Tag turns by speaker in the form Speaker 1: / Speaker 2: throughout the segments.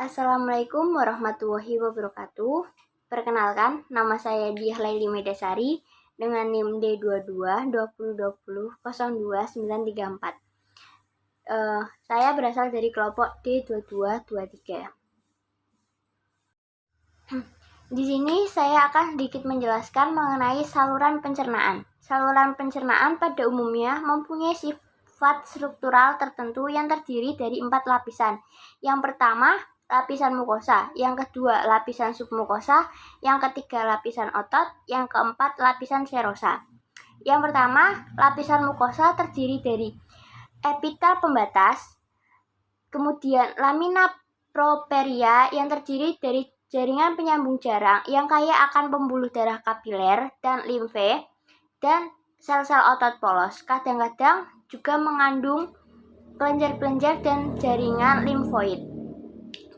Speaker 1: Assalamualaikum warahmatullahi wabarakatuh. Perkenalkan, nama saya Diah Laili Medasari dengan NIM D22 2020 02 934. Saya berasal dari kelompok D2223. Di sini saya akan sedikit menjelaskan mengenai saluran pencernaan. Saluran pencernaan pada umumnya mempunyai sifat struktural tertentu yang terdiri dari 4 lapisan. Yang pertama, lapisan mukosa, yang kedua lapisan submukosa, yang ketiga lapisan otot, yang keempat lapisan serosa. Yang pertama, lapisan mukosa terdiri dari epitel pembatas, kemudian lamina properia yang terdiri dari jaringan penyambung jarang yang kaya akan pembuluh darah kapiler dan limfe, dan sel-sel otot polos. Kadang-kadang juga mengandung kelenjar-kelenjar dan jaringan limfoid.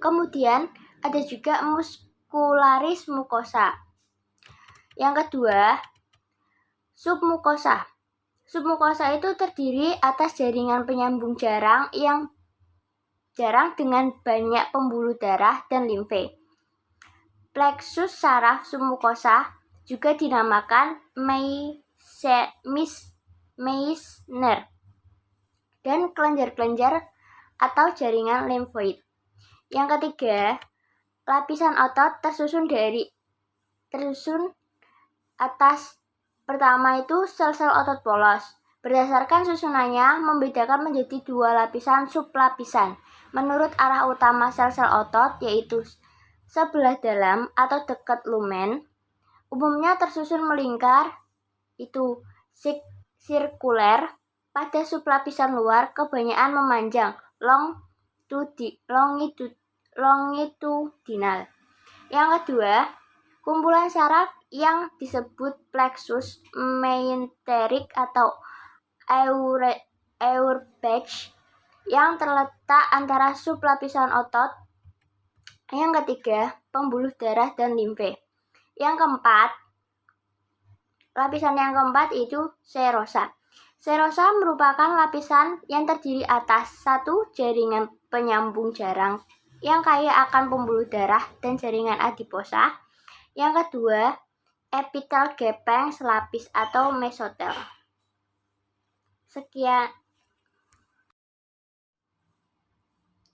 Speaker 1: Kemudian ada juga muscularis mucosa. Yang kedua, submukosa. Submukosa itu terdiri atas jaringan penyambung jarang dengan banyak pembuluh darah dan limfe. Plexus saraf submukosa juga dinamakan Meissner dan kelenjar-kelenjar atau jaringan limfoid. Yang ketiga, lapisan otot tersusun atas pertama itu sel-sel otot polos. Berdasarkan susunannya membedakan menjadi 2 lapisan sublapisan menurut arah utama sel-sel otot, yaitu sebelah dalam atau dekat lumen, umumnya tersusun melingkar, itu sirkuler. Pada sublapisan luar kebanyakan memanjang, longitudinal. Yang kedua, kumpulan saraf yang disebut plexus meenteric atau Auerbach yang terletak antara sublapisan otot. Yang ketiga, pembuluh darah dan limfe. Lapisan yang keempat itu serosa. Serosa merupakan lapisan yang terdiri atas 1 jaringan penyambung jarang yang kaya akan pembuluh darah dan jaringan adiposa. Yang kedua, epitel gepeng selapis atau mesotel. Sekian.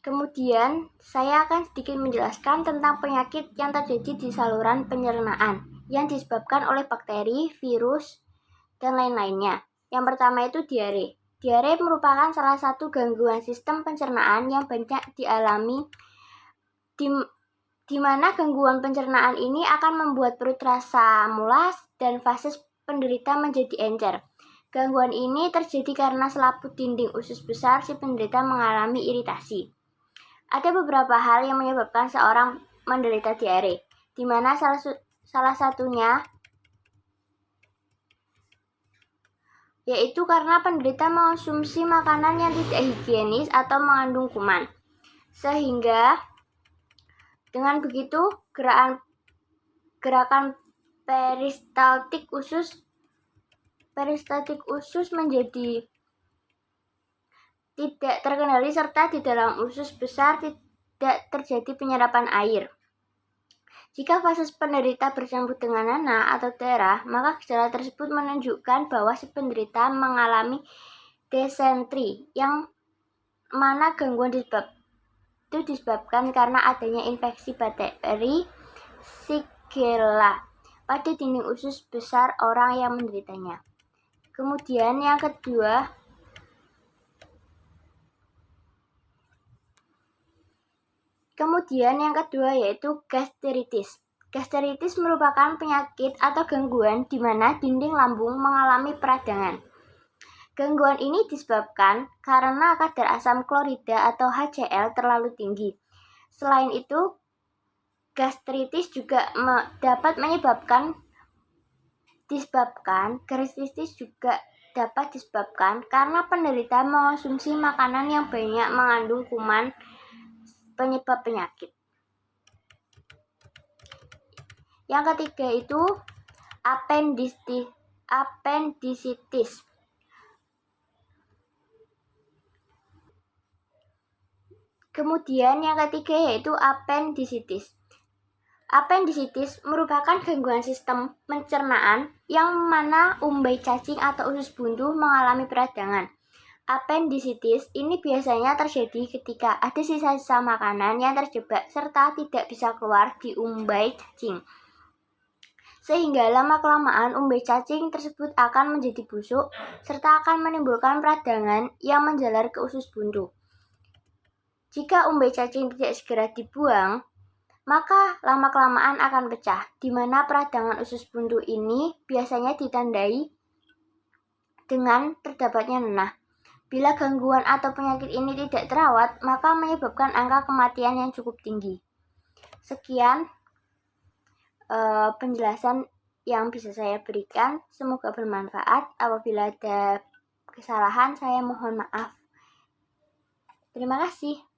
Speaker 1: Kemudian, saya akan sedikit menjelaskan tentang penyakit yang terjadi di saluran pencernaan yang disebabkan oleh bakteri, virus, dan lain-lainnya. Yang pertama itu diare. Diare merupakan salah satu gangguan sistem pencernaan yang banyak dialami, di mana gangguan pencernaan ini akan membuat perut terasa mulas dan fases penderita menjadi encer. Gangguan ini terjadi karena selaput dinding usus besar si penderita mengalami iritasi. Ada beberapa hal yang menyebabkan seorang menderita diare, di mana salah satunya yaitu karena penderita mengonsumsi makanan yang tidak higienis atau mengandung kuman. Sehingga dengan begitu gerakan peristaltik usus menjadi tidak terkendali serta di dalam usus besar tidak terjadi penyerapan air. Jika fases penderita bercampur dengan nanah atau darah, maka gejala tersebut menunjukkan bahwa si penderita mengalami desentri, yang mana gangguan disebabkan karena adanya infeksi bakteri Shigella pada dinding usus besar orang yang menderitanya. Kemudian yang kedua yaitu gastritis. Gastritis merupakan penyakit atau gangguan di mana dinding lambung mengalami peradangan. Gangguan ini disebabkan karena kadar asam klorida atau HCl terlalu tinggi. Selain itu, gastritis juga dapat disebabkan karena penderita mengonsumsi makanan yang banyak mengandung kuman penyebab penyakit. Yang ketiga itu appendicitis. Kemudian yang ketiga yaitu apendisitis. Apendisitis merupakan gangguan sistem pencernaan yang mana umbai cacing atau usus buntu mengalami peradangan. Apendisitis ini biasanya terjadi ketika ada sisa-sisa makanan yang terjebak serta tidak bisa keluar di umbai cacing. Sehingga lama-kelamaan umbai cacing tersebut akan menjadi busuk serta akan menimbulkan peradangan yang menjalar ke usus buntu. Jika umbai cacing tidak segera dibuang, maka lama-kelamaan akan pecah, di mana peradangan usus buntu ini biasanya ditandai dengan terdapatnya nanah. Bila gangguan atau penyakit ini tidak terawat, maka menyebabkan angka kematian yang cukup tinggi. Sekian penjelasan yang bisa saya berikan. Semoga bermanfaat. Apabila ada kesalahan, saya mohon maaf. Terima kasih.